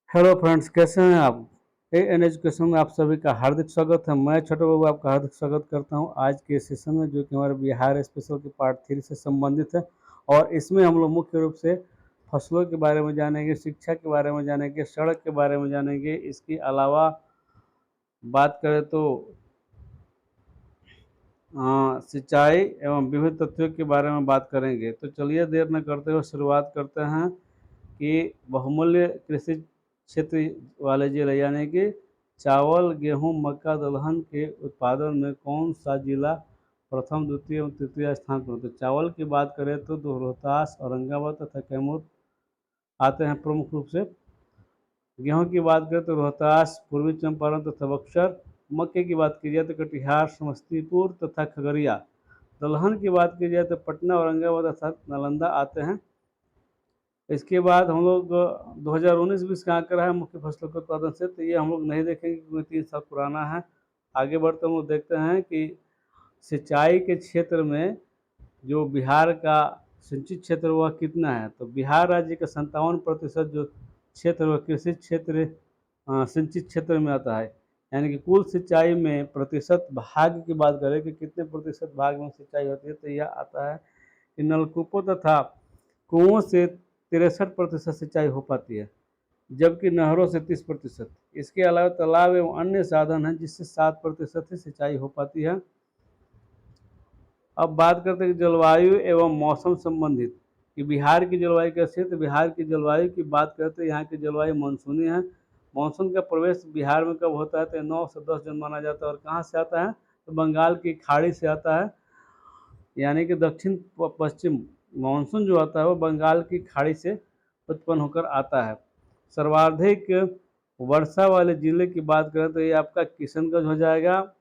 Hello friends, कैसे हैं आप। एन एजुकेशन में आप सभी का हार्दिक स्वागत है। मैं छोटे बाबू आपका हार्दिक स्वागत करता हूं आज के सेशन में, जो कि हमारे बिहार स्पेशल के पार्ट 3 से संबंधित है। और इसमें हम लोग मुख्य रूप से फसलों के बारे में जानेंगे, शिक्षा के बारे में जानेंगे, सड़क के बारे में जानेंगे। इसके अलावा बात करें तो सिंचाई एवं विभिन्न तथ्यों के बारे में बात करेंगे। तो चलिए देर न करते हुए शुरुआत करते हैं कि बहुमूल्य कृषि क्षेत्र वाले जिले यानी कि चावल, गेहूं, मक्का, दलहन के उत्पादन में कौन सा जिला प्रथम, द्वितीय एवं तृतीय स्थान पर। तो चावल की बात करें तो रोहतास, औरंगाबाद तथा कैमूर आते हैं प्रमुख रूप से। गेहूं की बात करें तो रोहतास, पूर्वी चंपारण तथा बक्सर। मक्के की बात की जाए तो कटिहार, समस्तीपुर तथा खगड़िया। दलहन की बात की जाए तो पटना, औरंगाबाद तथा नालंदा आते हैं। इसके बाद हम लोग 2019-20 का आंकड़ा है मुख्य फसलों के उत्पादन से, तो ये हम लोग नहीं देखेंगे क्योंकि 3 साल पुराना है। आगे बढ़ते हम लोग देखते हैं कि सिंचाई के क्षेत्र में जो बिहार का सिंचित क्षेत्र वह कितना है। तो बिहार राज्य का 57% जो क्षेत्र वह कृषि क्षेत्र सिंचित क्षेत्र में आता है। यानी कि कुल सिंचाई में प्रतिशत भाग की बात करें कि कितने प्रतिशत भाग में सिंचाई होती है, तो यह आता है कि नलकूपों तथा कुओं से 63% सिंचाई हो पाती है, जबकि नहरों से 30%। इसके अलावा तालाब एवं अन्य साधन हैं जिससे 7% ही सिंचाई हो पाती है। अब बात करते हैं कि जलवायु एवं मौसम संबंधित कि बिहार की जलवायु कैसी है। तो बिहार की जलवायु की बात करते हैं, यहाँ की जलवायु मानसूनी है। मानसून का प्रवेश बिहार में कब होता है तो 9 से 10 जून माना जाता है। और कहाँ से आता है तो बंगाल की खाड़ी से आता है। यानी कि दक्षिण पश्चिम मानसून जो आता है वो बंगाल की खाड़ी से उत्पन्न होकर आता है। सर्वाधिक वर्षा वाले जिले की बात करें तो ये आपका किशनगंज हो जाएगा।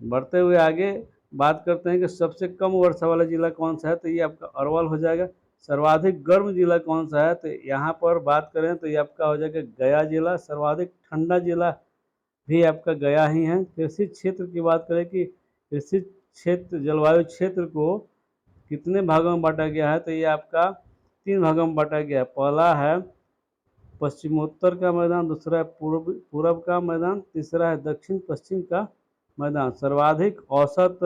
बढ़ते हुए आगे बात करते हैं कि सबसे कम वर्षा वाला जिला कौन सा है, तो ये आपका अरवल हो जाएगा। सर्वाधिक गर्म जिला कौन सा है, तो यहाँ पर बात करें तो ये आपका हो जाएगा गया जिला। सर्वाधिक ठंडा जिला भी आपका गया ही है। कृषि क्षेत्र की बात करें कि कृषि क्षेत्र जलवायु क्षेत्र को कितने भागों में बांटा गया है, तो ये आपका 3 भागों में बांटा गया है। पहला है पश्चिमोत्तर का मैदान, दूसरा है पूर्व का मैदान, तीसरा है दक्षिण पश्चिम का मैदान। सर्वाधिक औसत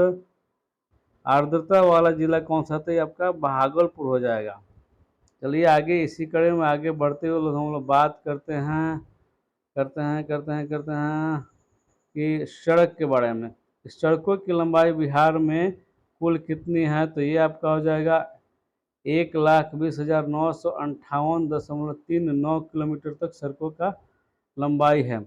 आर्द्रता वाला जिला कौन सा था, ये आपका भागलपुर हो जाएगा। चलिए आगे इसी कड़े में आगे बढ़ते हुए हम लोग बात करते हैं कि सड़क के बारे में। सड़कों की लंबाई बिहार में कुल कितनी है, तो ये आपका हो जाएगा 1,20,958.39 किलोमीटर तक सड़कों का लंबाई है।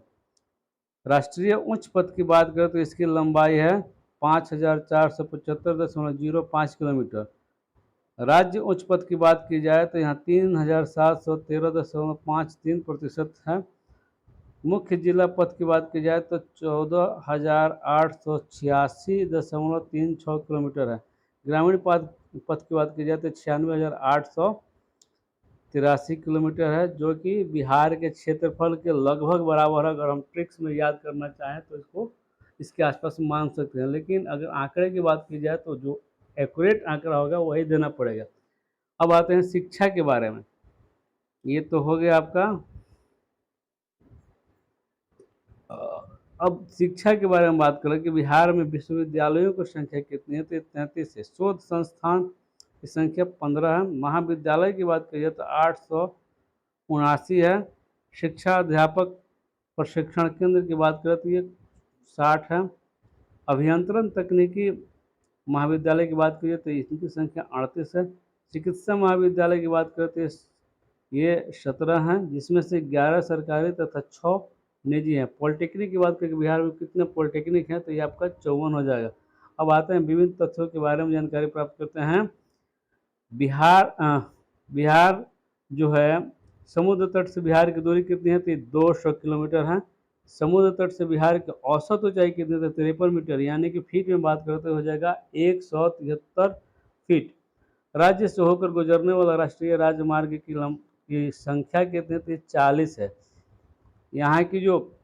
राष्ट्रीय उच्च पथ की बात करें तो इसकी लंबाई है 5,475.05 किलोमीटर। राज्य उच्च पथ की बात की जाए तो यहाँ 3,713.53% है। मुख्य जिला पथ की बात की जाए तो 14,886.36 किलोमीटर है। ग्रामीण पथ की बात की जाए तो 96,883 किलोमीटर है, जो कि बिहार के क्षेत्रफल के लगभग बराबर है। अगर हम ट्रिक्स में याद करना चाहें तो इसको इसके आसपास मान सकते हैं, लेकिन अगर आंकड़े की बात की जाए तो जो एक्यूरेट आंकड़ा होगा वही देना पड़ेगा। अब आते हैं शिक्षा के बारे में। ये तो हो गया आपका। अब शिक्षा के बारे में बात करें कि बिहार में विश्वविद्यालयों की संख्या कितनी है, तो 33 है। शोध संस्थान की संख्या 15 है। महाविद्यालय की बात करिए तो 879 है। शिक्षा अध्यापक प्रशिक्षण केंद्र की बात करें तो ये 60 है। अभियंत्रण तकनीकी महाविद्यालय की बात करिए तो इनकी संख्या 38 है। चिकित्सा महाविद्यालय की बात करें तो ये 17 हैं, जिसमें से 11 सरकारी तथा 6 निजी हैं। पॉलिटेक्निक की बात करें बिहार में कितने पॉलिटेक्निक हैं, तो ये आपका 54 हो जाएगा। अब आते हैं विभिन्न तथ्यों के बारे में जानकारी प्राप्त करते हैं। बिहार जो है समुद्र तट से बिहार की दूरी कितनी है, तो 200 किलोमीटर है। समुद्र तट से बिहार की औसत ऊंचाई कितनी है, 53 मीटर, यानी कि फीट में बात करते हो जाएगा 173 फीट। राज्य से होकर गुजरने वाला राष्ट्रीय राजमार्ग की संख्या कितनी है, 40 है। यहाँ की जो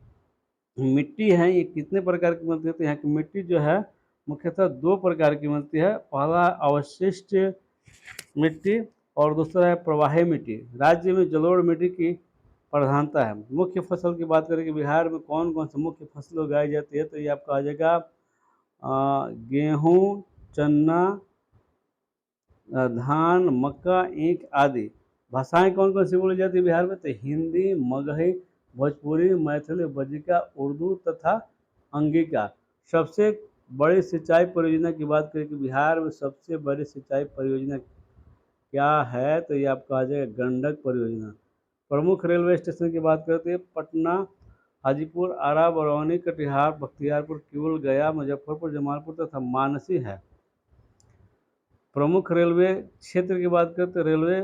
मिट्टी है ये कितने प्रकार की मिलती है, तो यहाँ की मिट्टी जो है मुख्यतः 2 प्रकार की मिलती है। पहला अवशिष्ट मिट्टी और दूसरा है प्रवाही मिट्टी। राज्य में जलोढ़ मिट्टी की प्रधानता है। मुख्य फसल की बात करें कि बिहार में कौन कौन सी मुख्य फसल उगाई जाती है, तो ये आपका आ जाएगा गेहूँ, चना, धान, मक्का, ईख आदि। भाषाएं कौन कौन सी बोली जाती है बिहार में, तो हिंदी, मगही, भोजपुरी, मैथिली, बज्जिका, उर्दू तथा अंगिका। सबसे बड़ी सिंचाई परियोजना की बात करें कि बिहार में सबसे बड़ी सिंचाई परियोजना क्या है, तो ये आपका आ जाएगा गंडक परियोजना। प्रमुख रेलवे स्टेशन की बात करते हैं पटना, हाजीपुर, आरा, बरौनी, कटिहार, बख्तियारपुर, किऊल, गया, मुजफ्फरपुर, जमालपुर तथा मानसी है। प्रमुख रेलवे क्षेत्र की बात करते हैं रेलवे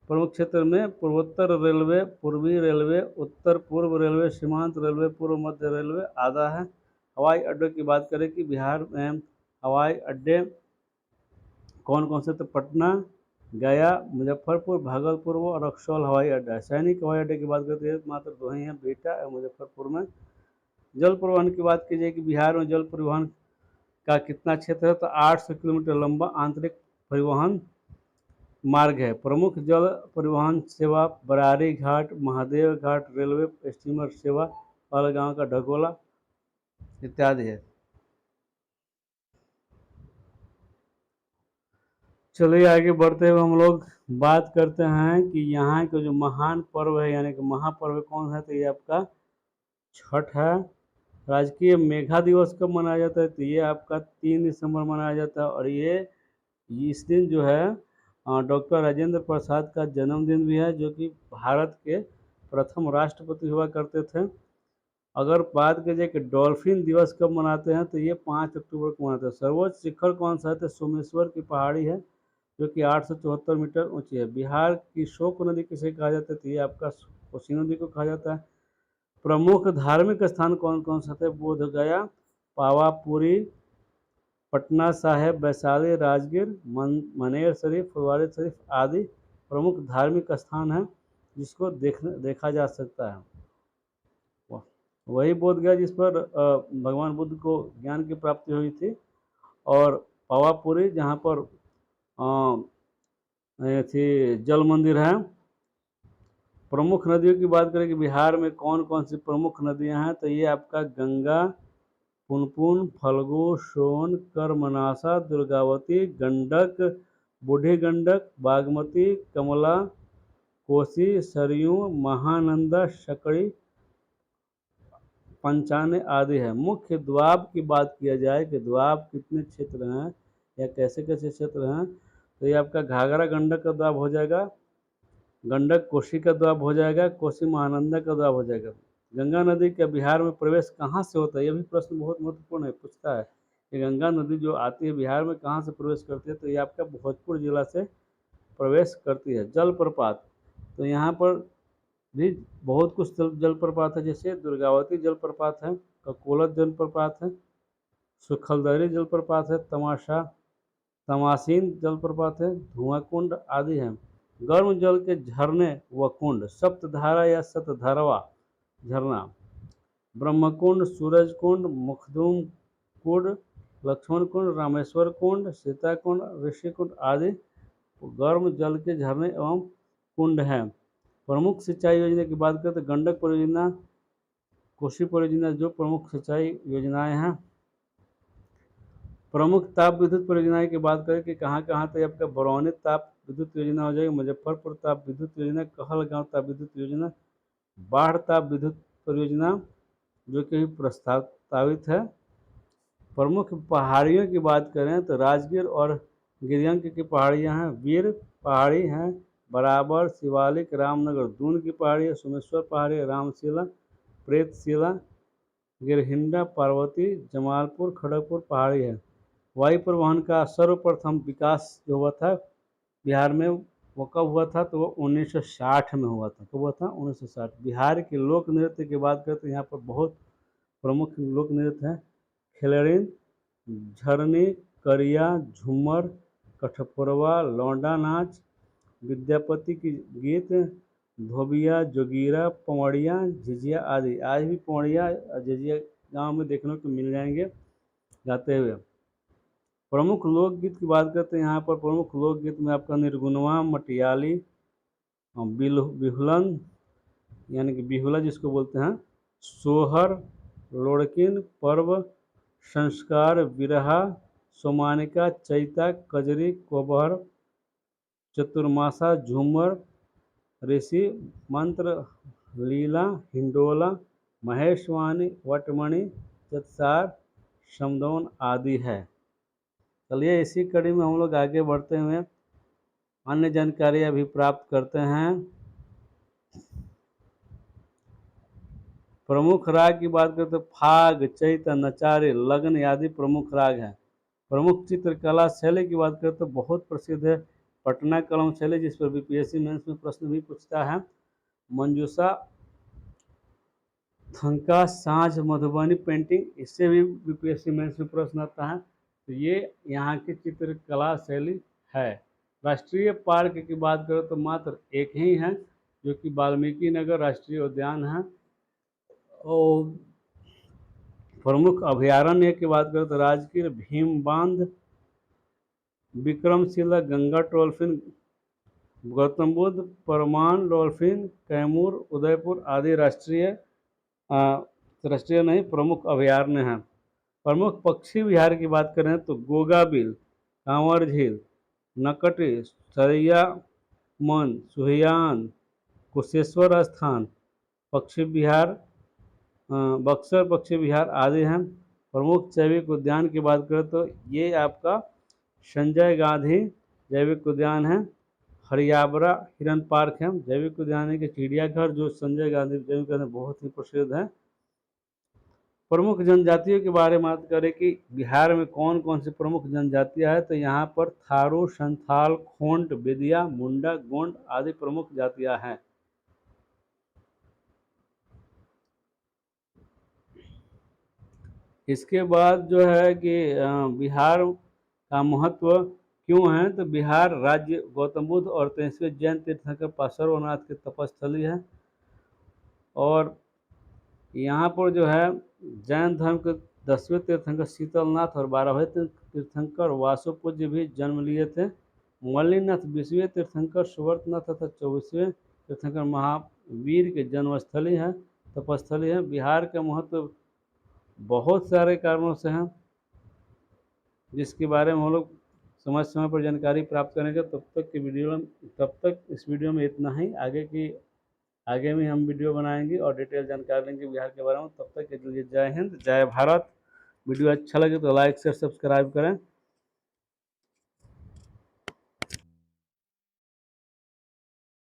प्रमुख क्षेत्र में पूर्वोत्तर रेलवे, पूर्वी रेलवे, उत्तर पूर्व रेलवे, सीमांत रेलवे, पूर्व मध्य रेलवे आदि है। हवाई अड्डों की बात करें कि बिहार में हवाई अड्डे कौन कौन से, तो पटना, गया, मुजफ्फरपुर, भागलपुर और रक्सौल हवाई अड्डा है। सैनिक हवाई अड्डे की बात करते हैं मात्र दो ही हैं, बिहटा और मुजफ्फरपुर में। जल परिवहन की बात की जाए कि बिहार में जल परिवहन का कितना क्षेत्र है, तो 800 किलोमीटर लंबा आंतरिक परिवहन मार्ग है। प्रमुख जल परिवहन सेवा बरारी घाट, महादेव घाट रेलवे स्टीमर सेवा, पालगांव का ढगोला इत्यादि है। चलिए आगे बढ़ते हुए हम लोग बात करते हैं कि यहाँ के जो महान पर्व है यानी कि महापर्व कौन है, तो ये आपका छठ है। राजकीय मेघा दिवस कब मनाया जाता है, तो ये आपका 3 दिसंबर मनाया जाता है। और ये इस दिन जो है डॉक्टर राजेंद्र प्रसाद का जन्मदिन भी है, जो कि भारत के प्रथम राष्ट्रपति हुआ करते थे। अगर बात की जाए कि डॉल्फिन दिवस कब मनाते हैं, तो ये 5 अक्टूबर को मनाते हैं। सर्वोच्च शिखर कौन सा है, तो सोमेश्वर की पहाड़ी है, जो कि 874 मीटर ऊंची है। बिहार की शोक नदी किसे कहा जाता है, तो ये आपका कोसी नदी को कहा जाता है। प्रमुख धार्मिक स्थान कौन कौन सा थे, बोध गया, पावापुरी, पटना साहिब, वैशाली, राजगीर, मनेर शरीफ, फुलवारी शरीफ आदि प्रमुख धार्मिक स्थान हैं जिसको देखा जा सकता है। वही बोध गया जिस पर भगवान बुद्ध को ज्ञान की प्राप्ति हुई थी। और पावापुरी जहाँ पर थी जल मंदिर है। प्रमुख नदियों की बात करें कि बिहार में कौन कौन सी प्रमुख नदियां हैं, तो ये आपका गंगा, पुनपुन, फल्गु, सोन, कर्मनाशा, दुर्गावती, गंडक, बूढ़ी गंडक, बागमती, कमला, कोसी, सरयू, महानंदा, सकड़ी, पंचाने आदि है। मुख्य द्वाब की बात किया जाए कि द्वाब कितने क्षेत्र हैं या कैसे कैसे क्षेत्र हैं, तो ये आपका घाघरा गंडक का द्वाब हो जाएगा, गंडक कोसी का द्वाब हो जाएगा, कोसी महानंदा का द्वाब हो जाएगा। गंगा नदी का बिहार में प्रवेश कहाँ से होता है, ये भी प्रश्न बहुत महत्वपूर्ण है, पूछता है कि गंगा नदी जो आती है बिहार में कहाँ से प्रवेश करती है, तो ये आपका भोजपुर जिला से प्रवेश करती है। जलप्रपात, तो यहाँ पर भी बहुत कुछ जलप्रपात है, जैसे दुर्गावती जलप्रपात है, ककोलत जलप्रपात है, सुखलदरी जलप्रपात है, तमासीन जलप्रपात है, धुआं कुंड आदि हैं। गर्म जल के झरने व कुंड, सप्तधारा या सतधरवा झरना, ब्रह्मकुंड, सूरज कुंड, मुखदुम कुंड, लक्ष्मण कुंड, रामेश्वर कुंड, सीता कुंड, ऋषि कुंड आदि गर्म जल के झरने एवं कुंड हैं। प्रमुख सिंचाई योजना की बात करें तो गंडक परियोजना, कोसी परियोजना जो प्रमुख सिंचाई योजनाएं हैं। प्रमुख ताप विद्युत परियोजनाएं की बात करें कि कहाँ कहाँ, तो आपका बरौनी ताप विद्युत योजना हो जाएगी, मुजफ्फरपुर ताप विद्युत योजना, कहलगांव ताप विद्युत योजना, बाढ़ ताप विद्युत परियोजना जो कि प्रस्तावित है। प्रमुख पहाड़ियों की बात करें तो राजगीर और गिरियंक की पहाड़ियाँ हैं, वीर पहाड़ी हैं, बराबर, शिवालिक, रामनगर, दून की पहाड़ी है, सोमेश्वर पहाड़ी, रामशिला, प्रेतशिला, गिरहिंडा, पार्वती, जमालपुर, खड़गपुर पहाड़ी है। वायु परिवहन का सर्वप्रथम विकास जो हुआ था बिहार में, वो कब हुआ था, तो वो 1960 में हुआ था। कब हुआ था, 1960। बिहार के लोक नृत्य की बात करें तो यहाँ पर बहुत प्रमुख लोक नृत्य हैं, खेलड़िन, झरनी, करिया, झूमर, कठपुरवा, लौंडा नाच, विद्यापति की गीत, धोबिया, जोगीरा, पवड़िया, झिझिया आदि। आज भी पवड़िया झिझिया गांव में देखने को मिल जाएंगे गाते हुए। प्रमुख लोकगीत की बात करते हैं, यहाँ पर प्रमुख लोकगीत में आपका निर्गुणवा, मटियाली, बिहुलन यानी कि बिहुला जिसको बोलते हैं, सोहर, लोड़किन, पर्व, संस्कार, बिरहा, सोमानिका, चैता, कजरी, कोबर, चतुर्मासा, झूमर, ऋषि, मंत्र, लीला, हिंडोला, महेशवाणी, वटमणि, चतसार, समदौन आदि है। चलिए इसी कड़ी में हम लोग आगे बढ़ते हुए अन्य जानकारियाँ भी प्राप्त करते हैं। प्रमुख राग की बात करें तो फाग, चैत, नचारे, लग्न आदि प्रमुख राग हैं। प्रमुख चित्रकला शैली की बात करें तो बहुत प्रसिद्ध है पटना कलम शैली, जिस पर बीपीएससी मेंस में प्रश्न भी पूछता है। मंजूषा, थंका, साझ, मधुबनी पेंटिंग, इससे भी बीपीएससी मेंस में प्रश्न आता है। तो ये यहाँ की चित्रकला शैली है। राष्ट्रीय पार्क की बात करें तो मात्र एक ही है, जो कि वाल्मीकि नगर राष्ट्रीय उद्यान है। और प्रमुख अभयारण्य की बात करें तो राजगीर, भीम बांध, विक्रमशिला, गंगा डॉल्फिन, गौतम बुद्ध, परमान डॉल्फिन, कैमूर, उदयपुर आदि राष्ट्रीय नहीं प्रमुख अभयारण्य हैं। प्रमुख पक्षी विहार की बात करें तो गोगा बिल, कांवर झील, नकटी, सरैया मन, सुहियान, कुशेश्वर स्थान पक्षी विहार, बक्सर पक्षी विहार आदि हैं। प्रमुख जैविक उद्यान की बात करें तो ये आपका संजय गांधी जैविक उद्यान है। हरियाबरा हिरन पार्क है। जैविक उद्यान है कि चिड़ियाघर जो संजय गांधी जैविक उद्यान बहुत ही प्रसिद्ध है। प्रमुख जनजातियों के बारे में बात करें कि बिहार में कौन कौन सी प्रमुख जनजातियां हैं, तो यहाँ पर थारू, संथाल, खोंट, बेदिया, मुंडा, गोंड आदि प्रमुख जातियां हैं। इसके बाद जो है कि बिहार का महत्व क्यों है, तो बिहार राज्य गौतम बुद्ध और 23वें जैन तीर्थंकर पार्श्वनाथ की तपस्थली है। और यहाँ पर जो है जैन धर्म के 10वें तीर्थंकर शीतलनाथ और 12वें तीर्थंकर वासुपूज्य भी जन्म लिए थे। मल्लिनाथ 20वें तीर्थंकर, सुवर्तनाथ तथा 24वें तीर्थंकर महावीर के जन्मस्थली है, तपस्थली है। बिहार का महत्व बहुत सारे कारणों से हैं, जिसके बारे में हम लोग समय समय पर जानकारी प्राप्त करेंगे। तब तक इस वीडियो में इतना ही। आगे में हम वीडियो बनाएंगे और डिटेल जानकारी लेंगे बिहार के बारे में। तब तक के लिए जय हिंद, जय भारत। वीडियो अच्छा लगे तो लाइक शेयर सब्सक्राइब करें।